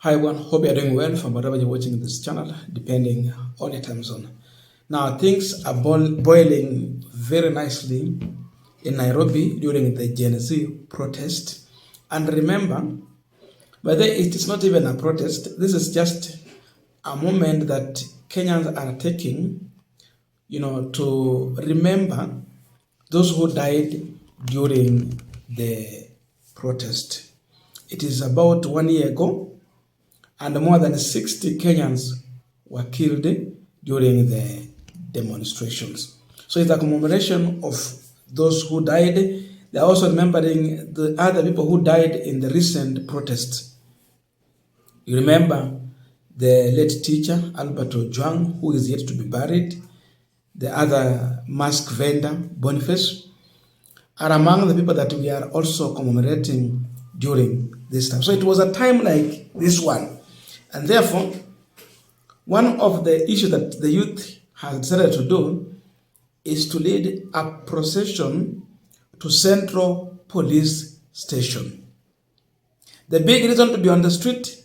Hi everyone, hope you're doing well from wherever you're watching this channel, depending on your time zone. Now, things are boiling very nicely in Nairobi during the Gen Z protest. And remember, whether it is not even a protest, this is just a moment that Kenyans are taking, to remember those who died during the protest. It is about 1 year ago, and more than 60 Kenyans were killed during the demonstrations. So it's a commemoration of those who died. They're also remembering the other people who died in the recent protests. You remember the late teacher, Albert Ojwang, who is yet to be buried, the other mask vendor, Boniface, are among the people that we are also commemorating during this time. So it was a time like this one. And therefore, one of the issues that the youth has decided to do is to lead a procession to Central Police Station. The big reason to be on the street,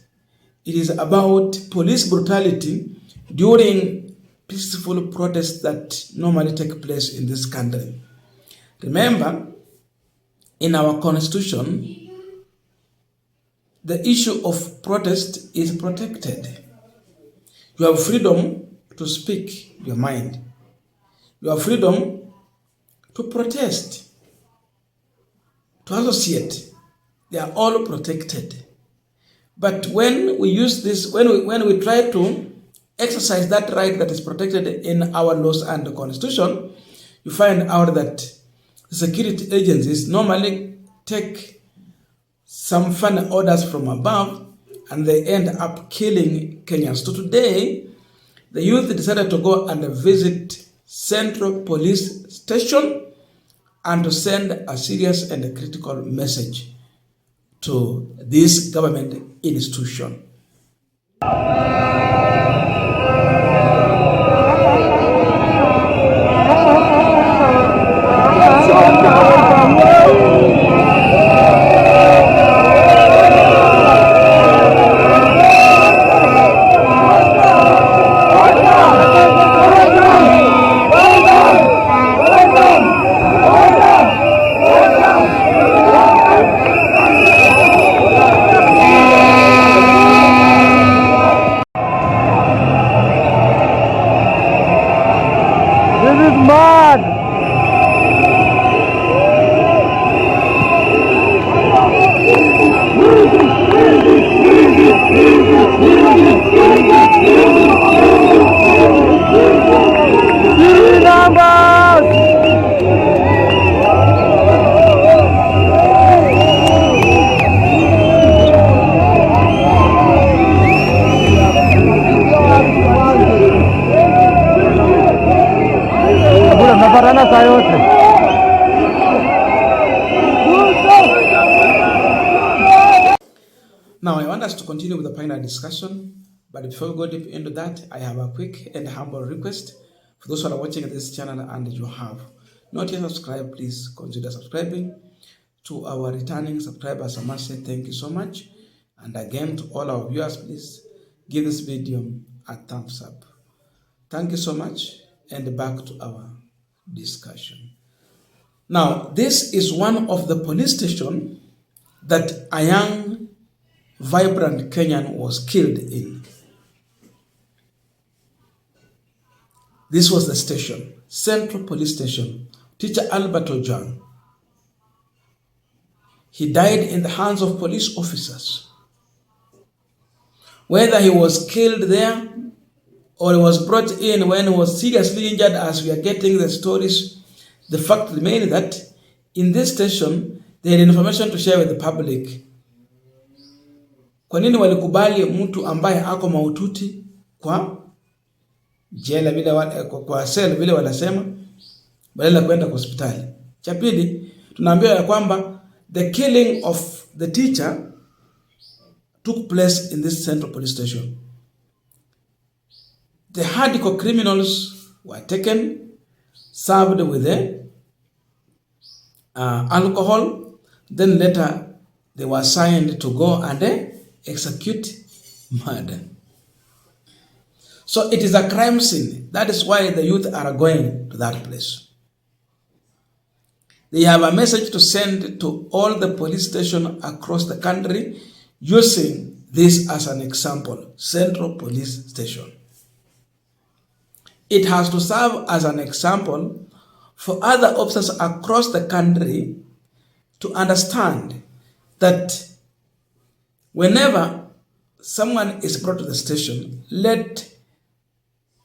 it is about police brutality during peaceful protests that normally take place in this country. Remember, in our constitution, the issue of protest is protected. You have freedom to speak your mind. You have freedom to protest, to associate. They are all protected. But when we use this, when we try to exercise that right that is protected in our laws and the constitution, you find out that the security agencies normally take some funny orders from above, and they end up killing Kenyans. So today, the youth decided to go and visit Central Police Station and to send a serious and a critical message to this government institution. Now, I want us to continue with the panel discussion, but before we go deep into that, I have a quick and humble request for those who are watching this channel and you have not yet subscribed. Please consider subscribing. To our returning subscribers, I must say thank you so much. And again, to all our viewers, please give this video a thumbs up. Thank you so much, and back to our discussion. Now, this is one of the police stations that a young, vibrant Kenyan was killed in. This was the station, Central Police Station. Teacher Albert Ojwang. He died in the hands of police officers. Whether he was killed there or he was brought in when he was seriously injured, as we are getting the stories, the fact remains that in this station, they had information to share with the public. Kwa nini walikubali mtu ambaye ako mahututi kwa jela vile kwa cell vile wanasema badala kwenda kwa hospitali? Cha pili, tunaambiwa ya kwamba the killing of the teacher took place in this Central Police Station. The hardcore criminals were taken, served with alcohol, then later they were assigned to go and execute murder. So it is a crime scene. That is why the youth are going to that place. They have a message to send to all the police stations across the country using this as an example, Central Police Station. It has to serve as an example for other officers across the country to understand that whenever someone is brought to the station, let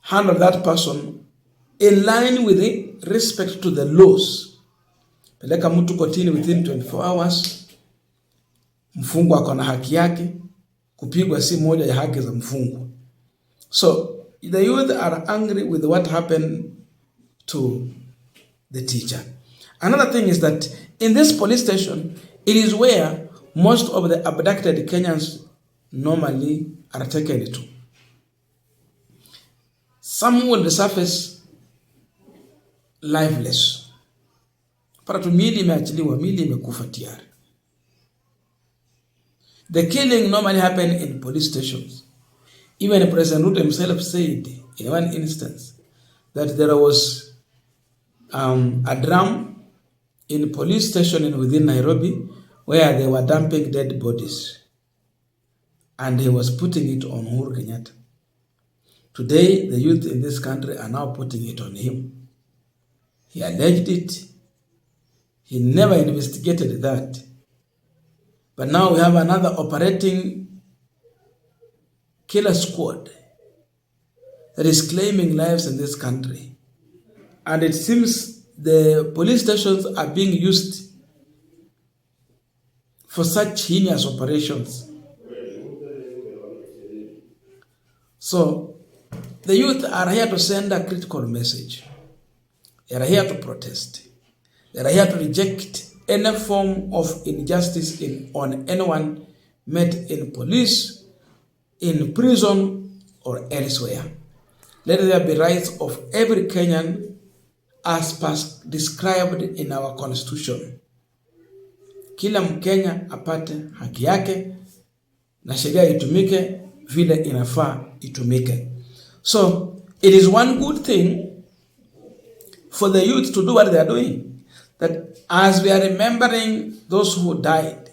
handle that person in line with the respect to the laws. Peleka mtu kotini within 24 hours. Mfungwa ako na haki yake, kupigwa si moja ya haki za mfungwa. So the youth are angry with what happened to the teacher. Another thing is that in this police station, it is where most of the abducted Kenyans normally are taken to. Some will resurface lifeless. Para tu miili imeachiliwa, miili imekufa tayari. The killing normally happen in police stations. Even President Ruto himself said in one instance that there was a drum in police station within Nairobi where they were dumping dead bodies, and he was putting it on Uhuru Kenyatta. Today, the youth in this country are now putting it on him. He alleged it. He never investigated that. But now we have another operating killer squad that is claiming lives in this country. And it seems the police stations are being used for such heinous operations. So, the youth are here to send a critical message. They are here to protest. They are here to reject any form of injustice on anyone met in police, in prison, or elsewhere. Let there be rights of every Kenyan as described in our constitution. Kila Mkenya apate haki yake na sheria itumike vile inafaa itumike. So, it is one good thing for the youth to do what they are doing. That as we are remembering those who died,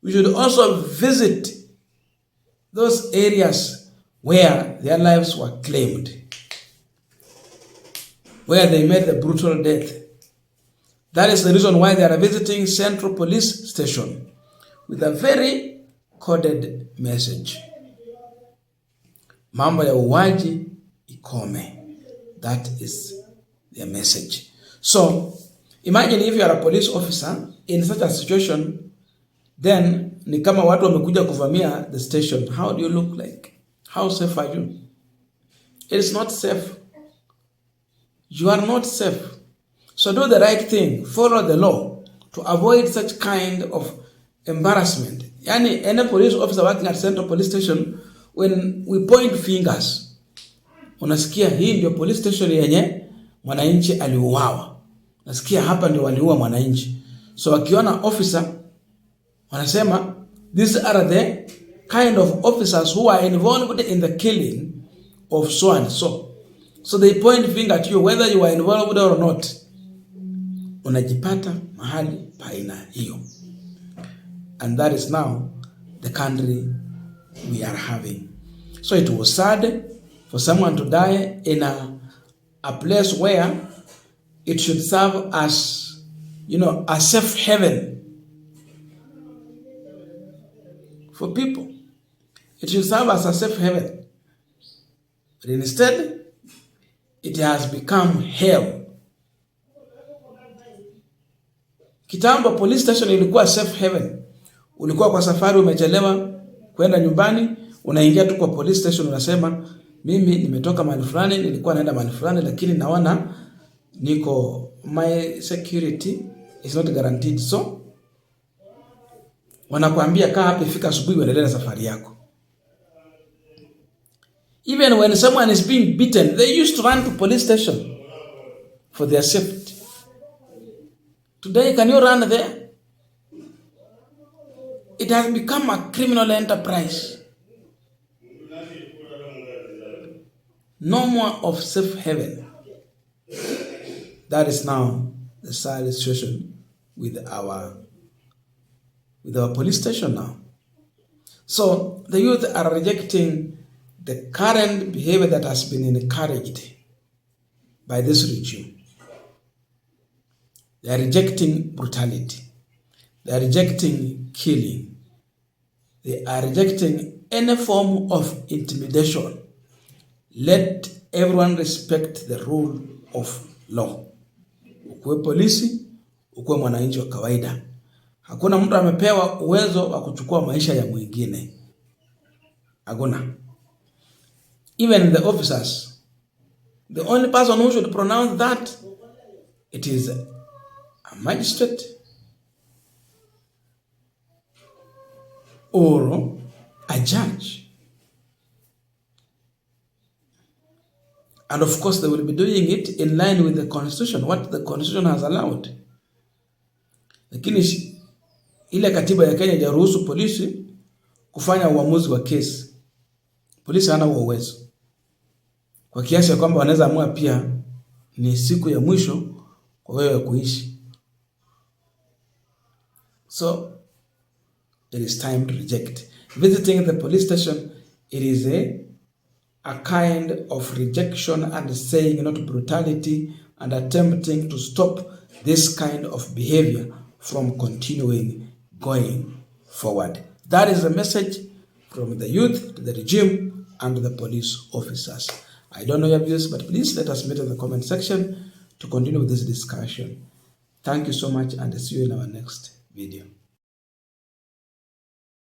we should also visit those areas where their lives were claimed, where they met the brutal death. That is the reason why they are visiting Central Police Station with a very coded message. Mambo ya uwaji ikome. That is their message. So, imagine if you are a police officer in such a situation, then ni kama watu wamekuja kuvamia the station. How do you look like? How safe are you? It is not safe. You are not safe. So do the right thing. Follow the law to avoid such kind of embarrassment. Yani, any police officer working at Central Police Station, when we point fingers, unasikia hii ndio police station yenye mwananchi aliuawa. Nasikia hapa ndio waliua mwananchi. So wakiona officer wanasema these are the kind of officers who are involved in the killing of so and so. So they point finger at you whether you are involved or not. Unajipata mahali paina hiyo. And that is now the country we are having. So it was sad for someone to die in a place where it should serve as, a safe haven for people. It should serve as a safe haven. But instead, it has become hell. Kitambo police station ilikuwa safe haven. Ulikuwa kwa safari umechelewa kwenda nyumbani, unaingia tu kwa police station unasema, mimi nimetoka mahali fulani, nilikuwa naenda mahali fulani, lakini naona my security is not guaranteed. So wanakuambia kaa hapa, ifika asubuhi uendelee na safari yako. Even when someone is being beaten, they used to run to police station for their safety. Today, can you run there? It has become a criminal enterprise. No more of safe haven. That is now the sad situation with our police station now. So the youth are rejecting the current behavior that has been encouraged by this regime. They are rejecting brutality. They are rejecting killing. They are rejecting any form of intimidation. Let everyone respect the rule of law. Ukuwe polisi, ukuwe mwananchi wa kawaida. Hakuna mtu amepewa uwezo wa kuchukua maisha ya mwingine. Hakuna. Even the officers, the only person who should pronounce that, it is a magistrate or a judge. And of course, they will be doing it in line with the constitution, what the constitution has allowed. Lakini ile katiba ya Kenya haijaruhusu polisi kufanya uamuzi wa kesi. Polisi hana uwezo. Kwa kiasi ya kwamba wanaweza amua pia ni siku ya mwisho kwa wewe kuishi. So it is time to reject. Visiting the police station, it is a kind of rejection and saying not brutality and attempting to stop this kind of behavior from continuing going forward. That is the message from the youth to the regime and the police officers. I don't know your views, but please let us meet in the comment section to continue with this discussion. Thank you so much, and see you in our next video.